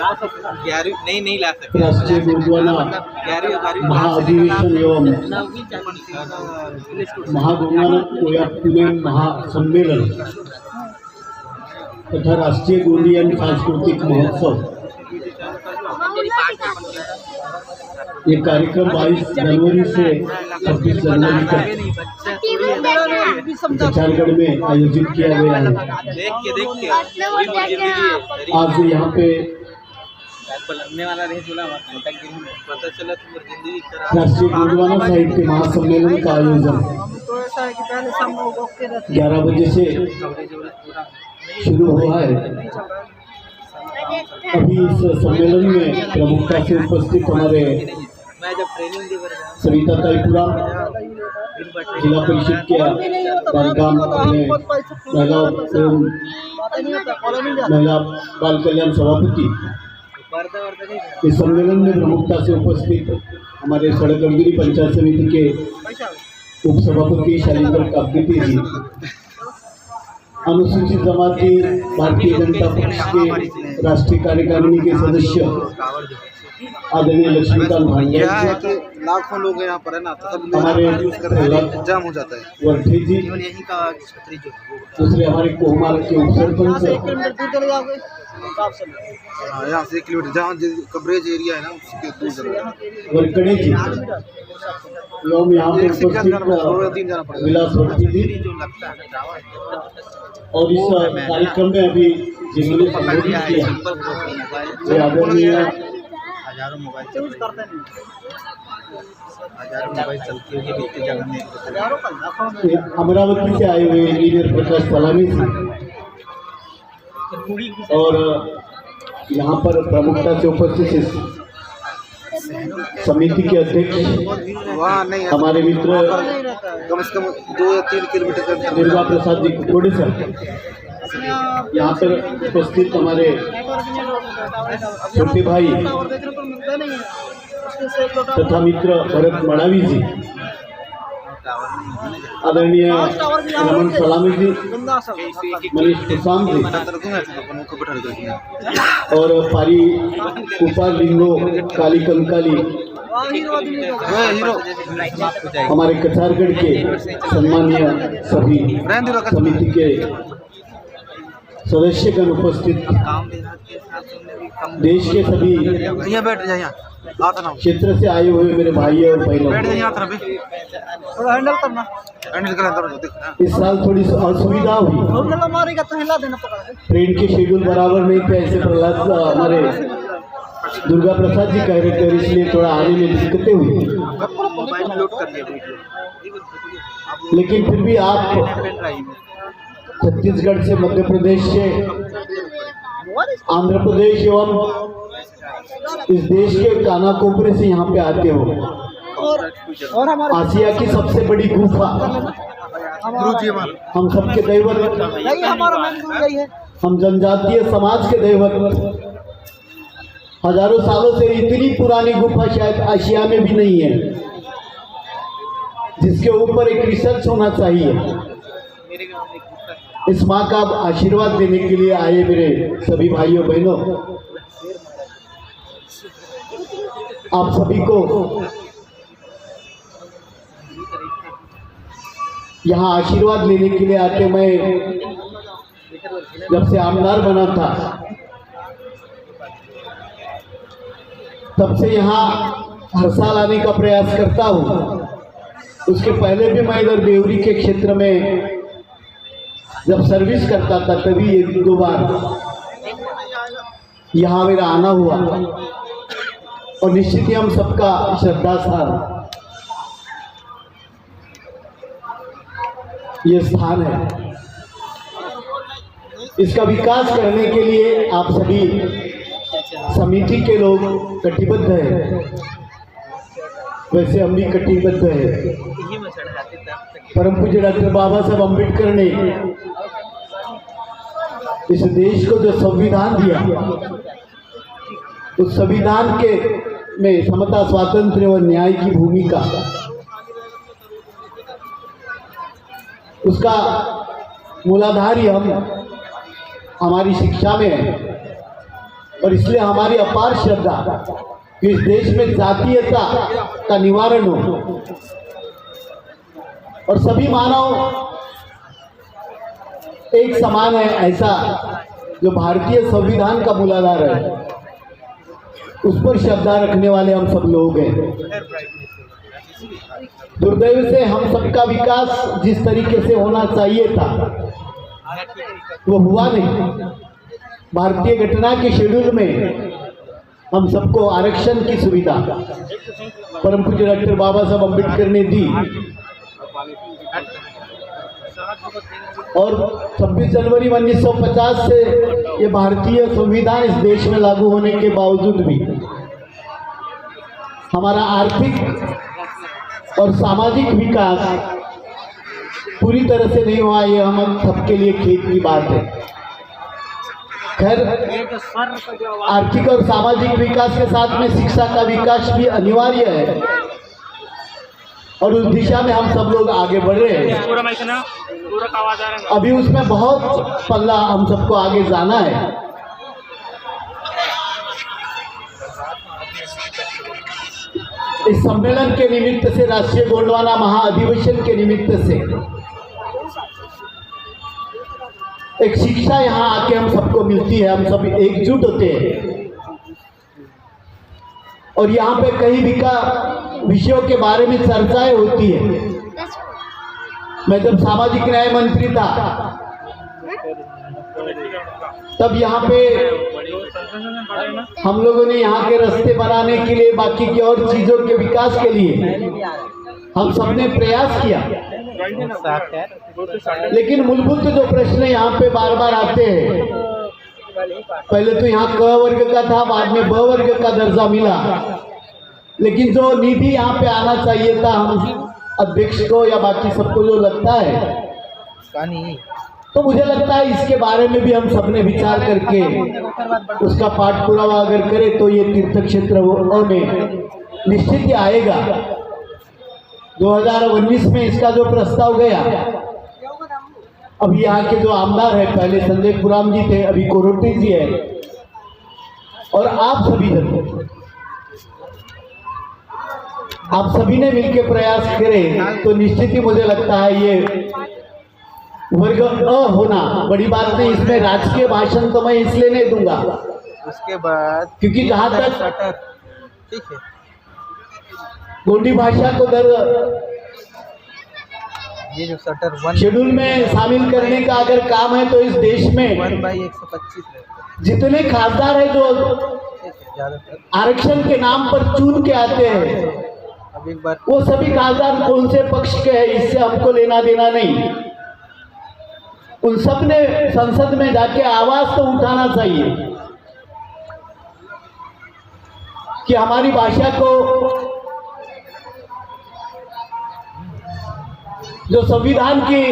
नहीं ला सकते। राष्ट्रीय गुरुद्वारा महाअधिवेशन एवं महागुरुनानक कोया पुणे महासम्मेलन तथा राष्ट्रीय गोंडी एवं सांस्कृतिक महोत्सव ये कार्यक्रम 22 जनवरी से 26 जनवरी तक छत्तीसगढ़ में आयोजित किया गया है। आज यहाँ पे राष्ट्रीय गुरुद्वारा साहित्य महासम्मेलन का आयोजन 11 बजे से शुरू हुआ है। अभी इस सम्मेलन में प्रमुखता से उपस्थित हमारे सविता ताईपुरा जिला परिषद के कार्यक्रम में महिला बाल कल्याण सभापति। इस सम्मेलन में प्रमुखता से उपस्थित हमारे सड़कगिरी पंचायत समिति के उप सभापति शालिंदर काकती जी, अनुसूचित समाज भारतीय जनता पक्ष के राष्ट्रीय कार्यकारिणी के सदस्य आदरणीय लक्ष्मीकांत भांडिया, लाखों लोग यहाँ पर है ना, तो सब हमारे जाम हो जाता है। वर्थे जी, दूसरे हमारे कोहमार के उप सरपंच, यहाँ से 1 किलोमीटर जहाँ कवरेज एरिया है ना उसके दूर वरकड़े जी एवं यहाँ पे उपस्थित विलास वर्ती जी और इस कार्यक्रम में अभी जिन्होंने संबोधित किया आदरणीय हजारों मोबाइल चलती है अमरावती से आए हुए इंजीनियर प्रकाश सलामी और यहाँ पर प्रमुखता से उपस्थित समिति के अध्यक्ष हमारे मित्र कम से कम 2 या 3 किलोमीटर दुर्गा प्रसाद जी कुकोड़े सर, यहाँ पर उपस्थित हमारे छोटे भाई तथा मित्र भरत मड़ावी जी, आदरणीय रमन सलामी जी, मनीष कुसाम जी और पारी कुपार लिंगो काली कंकाली हमारे कचारगढ़ के सम्मानीय सभी समिति के सदस्यगण उपस्थित, देश के सभी क्षेत्र से आए हुए मेरे भाई और बहनों, इस साल थोड़ी असुविधा हुई, ट्रेन के शेड्यूल बराबर नहीं थे, ऐसे प्रहलाद हमारे दुर्गा प्रसाद जी कह रहे थे, इसलिए थोड़ा आने में दिक्कतें हुई, लेकिन फिर भी आप छत्तीसगढ़ से, मध्य प्रदेश से, आंध्र प्रदेश एवं इस देश के काना कोपरे से यहाँ पे आते हो। आसिया की सबसे बड़ी गुफा, हम सबके दैवत, हम जनजातीय समाज के दैवत, हजारों सालों से इतनी पुरानी गुफा शायद आसिया में भी नहीं है, जिसके ऊपर एक रिसर्च होना चाहिए। इस माँ का आशीर्वाद देने के लिए आए मेरे सभी भाइयों बहनों, आप सभी को यहाँ आशीर्वाद लेने के लिए आते। मैं जब से आमदार बना था तब से यहाँ हर साल आने का प्रयास करता हूँ। उसके पहले भी मैं इधर देवरी के क्षेत्र में जब सर्विस करता था तभी 1-2 बार यहाँ मेरा आना हुआ, और निश्चित ही हम सबका श्रद्धा स्थान ये स्थान है। इसका विकास करने के लिए आप सभी समिति के लोग कटिबद्ध हैं, वैसे हम भी कटिबद्ध हैं। परम पूज्य डॉक्टर बाबा साहब अम्बेडकर ने इस देश को जो संविधान दिया, उस संविधान के में समता, स्वातंत्र्य और न्याय की भूमिका, उसका मूलाधार ही हम हमारी शिक्षा में है। और इसलिए हमारी अपार श्रद्धा कि इस देश में जातीयता का निवारण हो और सभी मानव एक समान है, ऐसा जो भारतीय संविधान का मूलाधार है उस पर श्रद्धा रखने वाले हम सब लोग हैं। दुर्दैव से हम सबका विकास जिस तरीके से होना चाहिए था वो हुआ नहीं। भारतीय घटना के शेड्यूल में हम सबको आरक्षण की सुविधा परम पूज्य डॉक्टर बाबा साहब अम्बेडकर ने दी और 26 जनवरी 1950 से ये भारतीय संविधान इस देश में लागू होने के बावजूद भी हमारा आर्थिक और सामाजिक विकास पूरी तरह से नहीं हुआ। ये हम सबके लिए खेद की बात है। खैर, आर्थिक और सामाजिक विकास के साथ में शिक्षा का विकास भी अनिवार्य है और उस दिशा में हम सब लोग आगे बढ़ रहे हैं। अभी उसमें बहुत पल्ला हम सबको आगे जाना है। इस सम्मेलन के निमित्त से, राष्ट्रीय गोंडवाना महाअधिवेशन के निमित्त से एक शिक्षा यहाँ आके हम सबको मिलती है। हम सब एकजुट होते हैं और यहाँ पे कई विषयों के बारे में चर्चाएं होती है। मैं जब सामाजिक न्याय मंत्री था तब यहाँ पे हम लोगों ने यहाँ के रास्ते बनाने के लिए, बाकी की और चीजों के विकास के लिए हम सबने प्रयास किया, लेकिन मूलभूत जो प्रश्न यहाँ पे बार बार आते हैं, पहले तो यहाँ क वर्ग का था, बाद में ब वर्ग का दर्जा मिला, लेकिन जो निधि यहाँ पे आना चाहिए था हम अध्यक्ष को या बाकी सबको जो लगता है, तो मुझे लगता है इसके बारे में भी हम सबने विचार करके उसका पाठ पुरावा अगर करें तो ये तीर्थ क्षेत्रों में निश्चित ही आएगा। 2019 में इसका जो प्रस्ताव गया, अभी यहाँ के जो आमदार है, पहले संजय पुराम जी थे, अभी कोरोटी जी है, और आप सभी ने मिलकर प्रयास करे तो निश्चित ही मुझे लगता है ये वर्ग अ होना बड़ी बात नहीं। इसमें राजकीय भाषण तो मैं इसलिए नहीं दूंगा, उसके बाद क्योंकि जहाँ तक ठीक है गोंडी भाषा को ये जो सटर शेड्यूल में शामिल करने का अगर काम है तो इस देश में 1/125 जितने खासदार है जो आरक्षण के नाम पर चुन के आते हैं, अब एक बार वो सभी खासदार कौन से पक्ष के हैं इससे हमको लेना देना नहीं। उन सब ने संसद में जाके आवाज तो उठाना चाहिए कि हमारी भाषा को, जो संविधान की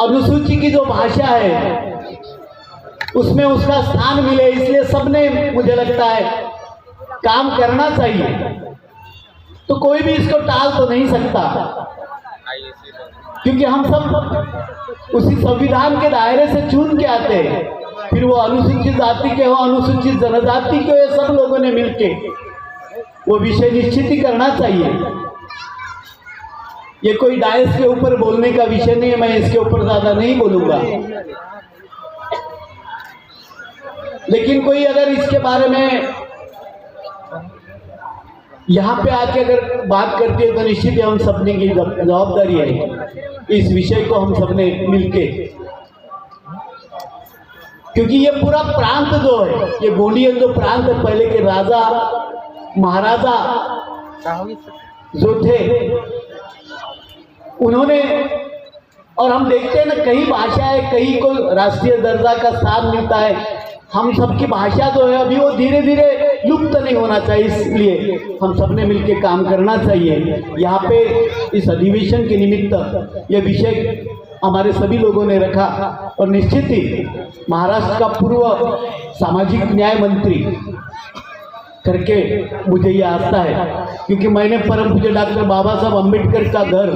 अनुसूची की जो भाषा है उसमें उसका स्थान मिले। इसलिए सबने मुझे लगता है काम करना चाहिए। तो कोई भी इसको टाल तो नहीं सकता, क्योंकि हम सब उसी संविधान के दायरे से चुन के आते हैं। फिर वो अनुसूचित जाति के हो, अनुसूचित जनजाति के हो, सब लोगों ने मिलके वो विषय निश्चित ही करना चाहिए। ये कोई डायस के ऊपर बोलने का विषय नहीं है, मैं इसके ऊपर ज्यादा नहीं बोलूंगा। लेकिन कोई अगर इसके बारे में यहाँ पे आके अगर बात करती है तो निश्चित ही हम सबने की जवाबदारी है इस विषय को हम सबने मिलके, क्योंकि ये पूरा प्रांत जो है, ये गोंडियन जो प्रांत है, पहले के राजा महाराजा जो थे उन्होंने, और हम देखते हैं ना कई भाषा है, कई को राष्ट्रीय दर्जा का स्थान मिलता है। हम सबकी भाषा जो है अभी वो धीरे धीरे लुप्त नहीं होना चाहिए, इसलिए हम सबने मिलकर काम करना चाहिए। यहाँ पे इस अधिवेशन के निमित्त ये विषय हमारे सभी लोगों ने रखा और निश्चित ही महाराष्ट्र का पूर्व सामाजिक न्याय मंत्री करके मुझे ये आता है, क्योंकि मैंने परम पूज्य डॉक्टर बाबा साहब अम्बेडकर का घर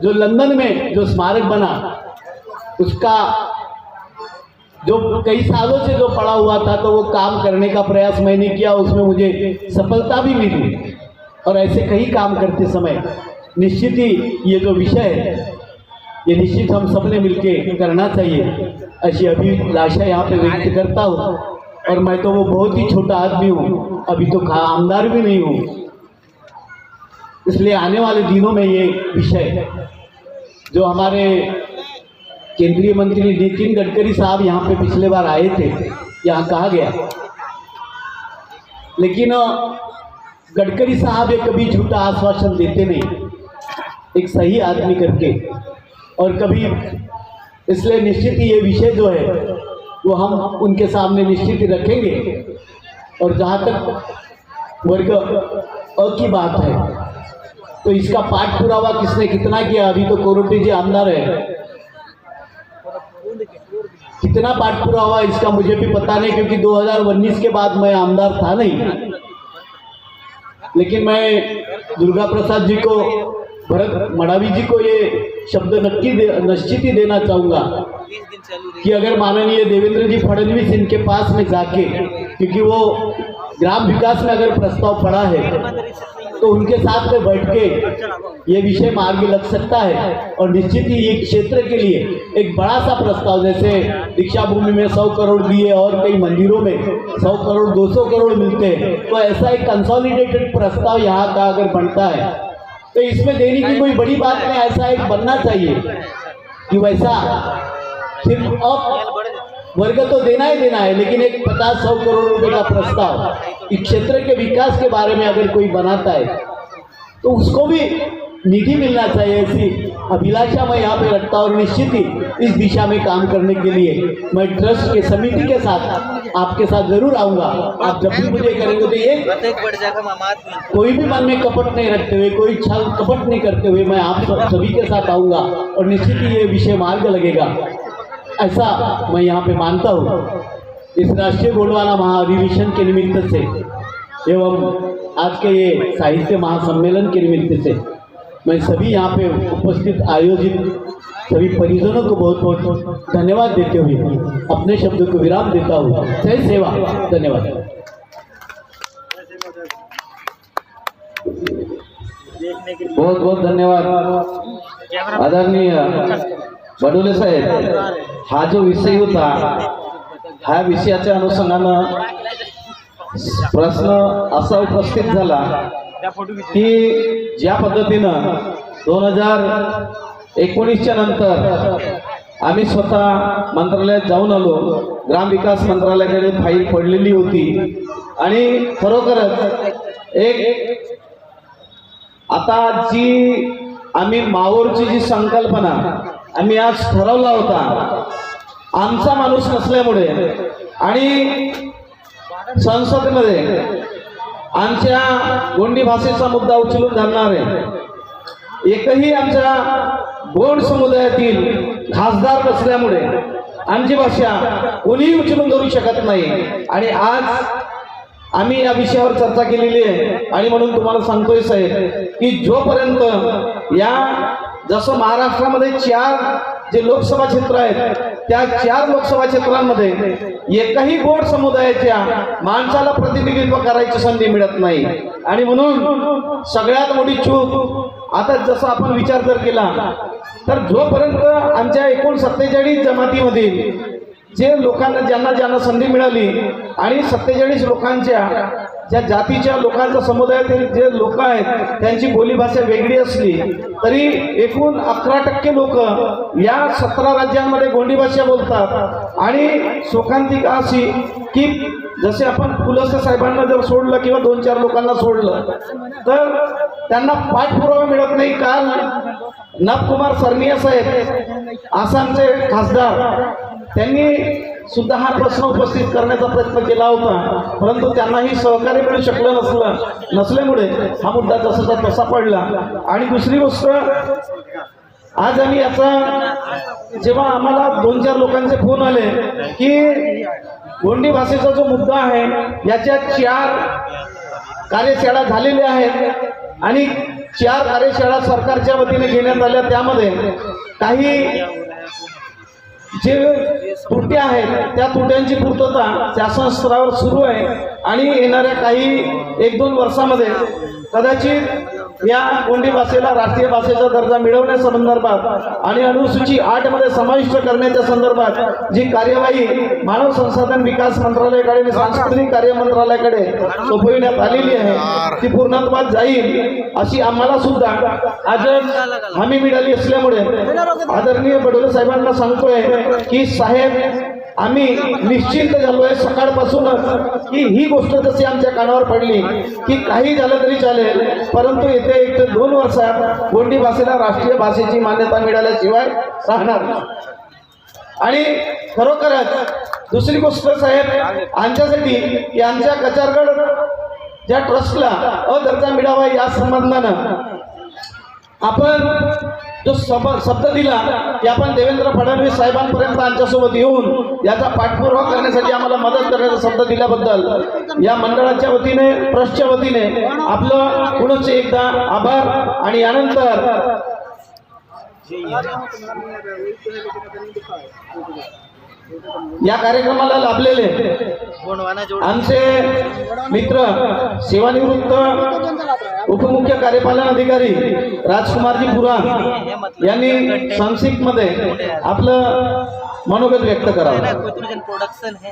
जो लंदन में जो स्मारक बना उसका जो कई सालों से जो पड़ा हुआ था, तो वो काम करने का प्रयास मैंने किया, उसमें मुझे सफलता भी मिली। और ऐसे कई काम करते समय निश्चित ही ये जो विषय है, ये निश्चित हम सबने मिलके करना चाहिए, ऐसी अभिलाषा यहाँ पे व्यक्त करता हूँ। और मैं तो वो बहुत ही छोटा आदमी हूँ, अभी तो आमदार भी नहीं हूँ, इसलिए आने वाले दिनों में ये विषय जो हमारे केंद्रीय मंत्री नितिन गडकरी साहब यहाँ पे पिछले बार आए थे, यहाँ कहा गया, लेकिन गडकरी साहब ये कभी झूठा आश्वासन देते नहीं, एक सही आदमी करके, और कभी, इसलिए निश्चित ही ये विषय जो है वो हम उनके सामने निश्चित ही रखेंगे। और जहाँ तक वर्ग अ की बात है, तो इसका पाठ पुरावा किसने कितना किया, अभी तो कोरोटी जी आमदार है, कितना पाठ पुरावा इसका मुझे भी पता नहीं, क्योंकि 2019 के बाद मैं आमदार था नहीं। लेकिन मैं दुर्गा प्रसाद जी को, भरत मडावी जी को ये शब्द निश्चित ही देना चाहूँगा कि अगर माननीय देवेंद्र जी फडणवीस इनके पास में जाके, क्योंकि वो ग्राम विकास में अगर प्रस्ताव पड़ा है, तो उनके साथ में बैठ के ये विषय मार्ग लग सकता है। और निश्चित ही ये क्षेत्र के लिए एक बड़ा सा प्रस्ताव, जैसे दीक्षा भूमि में 100 करोड़ दिए और कई मंदिरों में 100 करोड़ 200 करोड़ मिलते हैं, तो ऐसा एक कंसोलिडेटेड प्रस्ताव यहाँ का अगर बनता है, तो इसमें देने की कोई बड़ी बात नहीं, ऐसा एक बनना चाहिए कि वैसा सिर्फ अब वर्ग तो देना ही देना है, लेकिन एक 50-100 करोड़ रुपए का प्रस्ताव इस क्षेत्र के विकास के बारे में अगर कोई बनाता है, तो उसको भी निधि मिलना चाहिए, ऐसी अभिलाषा मैं यहाँ पे रखता हूँ। और निश्चित ही इस दिशा में काम करने के लिए मैं ट्रस्ट के समिति के साथ आपके साथ जरूर आऊँगा। आप जब भी मुझे करेंगे तो ये कोई भी मन में कपट नहीं रखते हुए, कोई छल कपट नहीं करते हुए मैं आप सभी के साथ आऊँगा, और निश्चित ही ये विषय मार्ग लगेगा, ऐसा मैं यहाँ पे मानता हूँ। इस राष्ट्रीय गोंडवाना महाअधिवेशन के निमित्त से एवं आज के ये साहित्य महासम्मेलन के निमित्त से मैं सभी यहाँ पे उपस्थित आयोजित सभी परिजनों को बहुत बहुत धन्यवाद देते हुए अपने शब्दों को विराम देता हूँ। जय सेवा, धन्यवाद। बहुत बहुत धन्यवाद आदरणीय बडोले साहेब। हा जो विषय होता, ह्या विषयाच्या अनुषंगानं प्रश्न असा उपस्थित झाला की ज्या पद्धतीनं 2019च्या नंतर आम्ही स्वतः मंत्रालयात जाऊन आलो, ग्रामविकास मंत्रालयाकडे फाईल पडलेली होती आणि खरोखरच एक आता जी आम्ही मावळची जी संकल्पना आम्ही आज ठरवला होता, आमचा माणूस नसल्यामुळे आणि संसदेमध्ये आमच्या गोंडी भाषेचा मुद्दा उचलून धरणारे एकही आमच्या गोंड समुदायातील खासदार नसल्यामुळे आमची भाषा कोणीही उचलून धरू शकत नाही। आणि आज आम्ही या विषयावर चर्चा केलेली आहे आणि म्हणून तुम्हाला सांगतोय साहेब की जोपर्यंत या जसं महाराष्ट्रामध्ये 4 जे लोकसभा क्षेत्र आहेत, त्या 4 लोकसभा क्षेत्रांमध्ये एकही गोंड समुदायाच्या माणसाला प्रतिनिधित्व करायची संधी मिळत नाही। आणि म्हणून सगळ्यात मोठी चूक आता जसं आपण विचार जर केला तर जोपर्यंत आमच्या एकूण 47 जमातीमधील जे लोकांना ज्यांना संधी मिळाली आणि 47 लोकांच्या ज्या जातीच्या लोकांच्या समुदायातील जे लोक आहेत त्यांची बोलीभाषा वेगळी असली तरी एकूण 11% लोक या 17 राज्यांमध्ये गोंडी भाषा बोलतात। आणि शोकांतिका अशी की जसे आपण पुलसे साहेबांना जर सोडलं किंवा 2-4 लोकांना सोडलं तर त्यांना पाठपुरावा मिळत नाही। काल नवकुमार सरनिया साहेब आसामचे खासदार त्यांनी सुद्धा हा प्रश्न उपस्थित करण्याचा प्रयत्न केला होता, परंतु त्यांनाही सहकार्य मिळू शकलं नसल्यामुळे हा मुद्दा जसाचा तसा पडला। आणि दुसरी गोष्ट, आज आम्ही याचा जेव्हा आम्हाला 2-4 लोकांचे फोन आले की गोंडी भाषेचा जो मुद्दा आहे याच्या 4 कार्यशाळा झालेल्या आहेत आणि 4 कार्यशाळा सरकारच्या वतीने घेण्यात आल्या, त्यामध्ये काही जे त्रुटी आहेत त्या त्रुट्यांची पूर्तता शासन स्तरावर सुरू आहे आणि येणाऱ्या काही 1-2 वर्षामध्ये कदाचित या गोंडी भाषेला राष्ट्रीय भाषेचा दर्जा मिळवण्यासंदर्भात आणि अनुसूची 8 मध्ये समाविष्ट करण्याच्या संदर्भात जी कार्यवाही मानव संसाधन विकास मंत्रालयाकडे आणि सांस्कृतिक कार्य मंत्रालयाकडे सोपविण्यात आलेली आहे ती पूर्णत्वास जाईल अशी आम्हाला सुद्धा आज हमी मिळाली असल्यामुळे आदरणीय बडोले साहेबांना सांगतोय की साहेब आम्ही निश्चिंत झालोय सकाळपासूनच की ही गोष्ट जशी आमच्या कानावर पडली की काही झालं तरी चालेल, परंतु येथे 1 ते 2 वर्षात गोंडी भाषेला राष्ट्रीय भाषेची मान्यता मिळाल्याशिवाय राहणार नाही. आणि खरोखरच दुसरी गोष्ट साहेब आमच्यासाठी की आमच्या कचारगड ज्या ट्रस्टला दर्जा मिळावा या संबंधानं आपण जो शब्द दिला की आपण देवेंद्र फडणवीस साहेबांपर्यंत आमच्यासोबत येऊन याचा पाठपुरावा करण्यासाठी आम्हाला मदत करण्याचा शब्द दिल्याबद्दल या मंडळाच्या वतीने ट्रस्टच्या वतीने आपलं पुनश्च एकदा आभार. आणि यानंतर या कार्यक्रमाला लाभलेले आमचे मित्र सेवानिवृत्त उपमुख्य कार्यपालन अधिकारी राजकुमारजी पुराण यांनी संक्षिप्तमध्ये आपलं मनोगत व्यक्त करावं. प्रोडक्शन है,